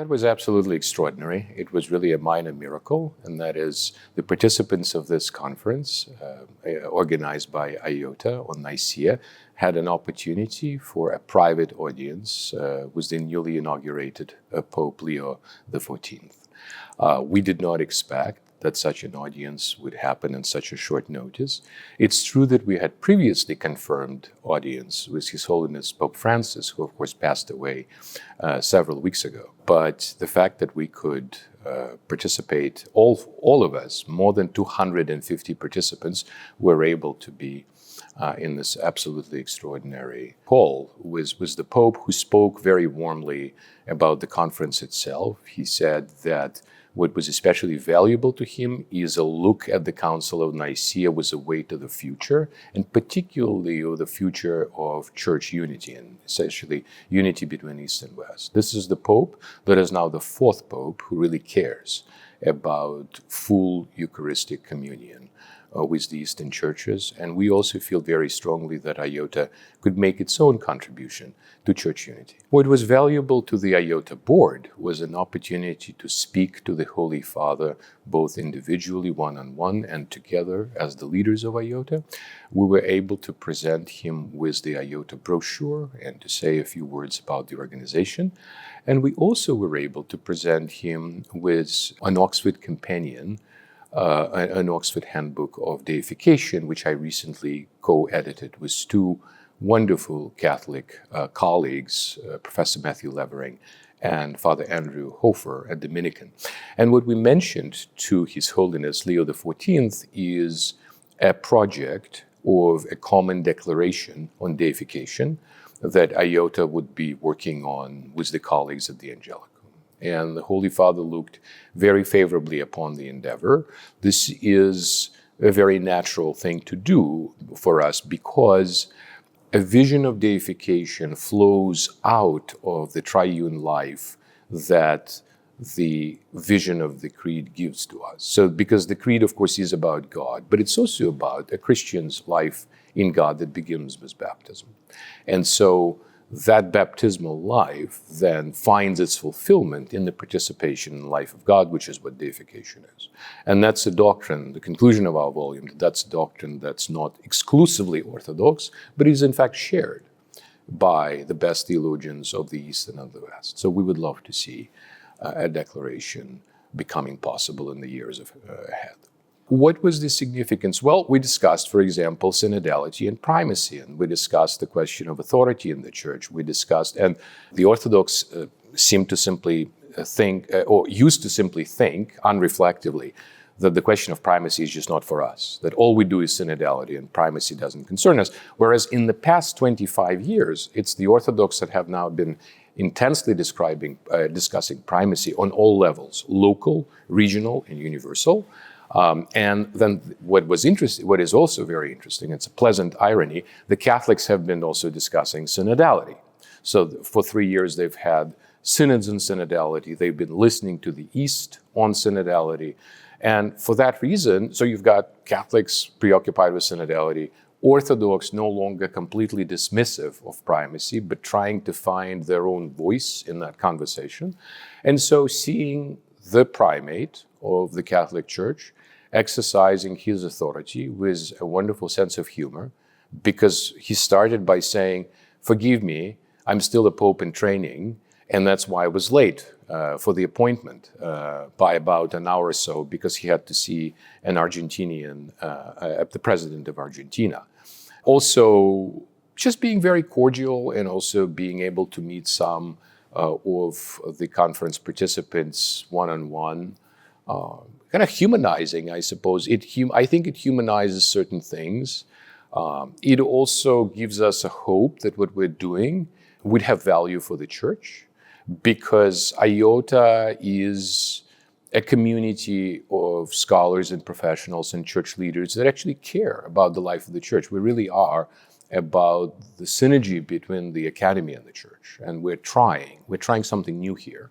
That was absolutely extraordinary. It was really a minor miracle, and that is the participants of this conference, organized by IOTA on Nicaea, had an opportunity for a private audience with the newly inaugurated Pope Leo XIV. We did not expect that such an audience would happen in such a short notice. It's true that we had previously confirmed audience with His Holiness Pope Francis, who of course passed away several weeks ago. But the fact that we could participate, all of us, more than 250 participants, were able to be in this absolutely extraordinary hall was the Pope, who spoke very warmly about the conference itself. He said that what was especially valuable to him is a look at the Council of Nicaea with a way to the future, and particularly the future of church unity, and essentially unity between East and West. This is the Pope that is now the fourth Pope who really cares about full Eucharistic communion with the Eastern churches, and we also feel very strongly that IOTA could make its own contribution to church unity. What was valuable to the IOTA board was an opportunity to speak to the Holy Father, both individually, one-on-one, and together as the leaders of IOTA. We were able to present him with the IOTA brochure and to say a few words about the organization. And we also were able to present him with an Oxford Companion, an Oxford Handbook of Deification, which I recently co-edited with two wonderful Catholic colleagues, Professor Matthew Levering and Father Andrew Hofer, a Dominican. And what we mentioned to His Holiness Leo XIV is a project of a common declaration on deification that IOTA would be working on with the colleagues at the Angelicum. And the Holy Father looked very favorably upon the endeavor. This is a very natural thing to do for us because a vision of deification flows out of the triune life that the vision of the Creed gives to us. So, because the Creed, of course, is about God, but it's also about a Christian's life in God that begins with baptism. And so, that baptismal life then finds its fulfillment in the participation in the life of God, which is what deification is. And that's a doctrine, the conclusion of our volume, that's a doctrine that's not exclusively Orthodox, but is in fact shared by the best theologians of the East and of the West. So we would love to see a declaration becoming possible in the years ahead. What was the significance? Well, we discussed, for example, synodality and primacy, and we discussed the question of authority in the Church. We discussed, and the Orthodox seem to simply think, or used to simply think, unreflectively, that the question of primacy is just not for us, that all we do is synodality and primacy doesn't concern us. Whereas in the past 25 years, it's the Orthodox that have now been intensely discussing primacy on all levels, local, regional, and universal. And then what is also very interesting, it's a pleasant irony, the Catholics have been also discussing synodality. So for 3 years they've had synods on synodality, they've been listening to the East on synodality, and for that reason, so you've got Catholics preoccupied with synodality, Orthodox no longer completely dismissive of primacy, but trying to find their own voice in that conversation. And so seeing the primate of the Catholic Church exercising his authority with a wonderful sense of humor, because he started by saying, "Forgive me, I'm still a pope in training, and that's why I was late for the appointment by about an hour or so, because he had to see an Argentinian, the president of Argentina." Also, just being very cordial and also being able to meet some of the conference participants one-on-one, kind of humanizing, I suppose. I think it humanizes certain things. It also gives us a hope that what we're doing would have value for the Church, because IOTA is a community of scholars and professionals and church leaders that actually care about the life of the Church. We really are about the synergy between the academy and the Church, and we're trying something new here.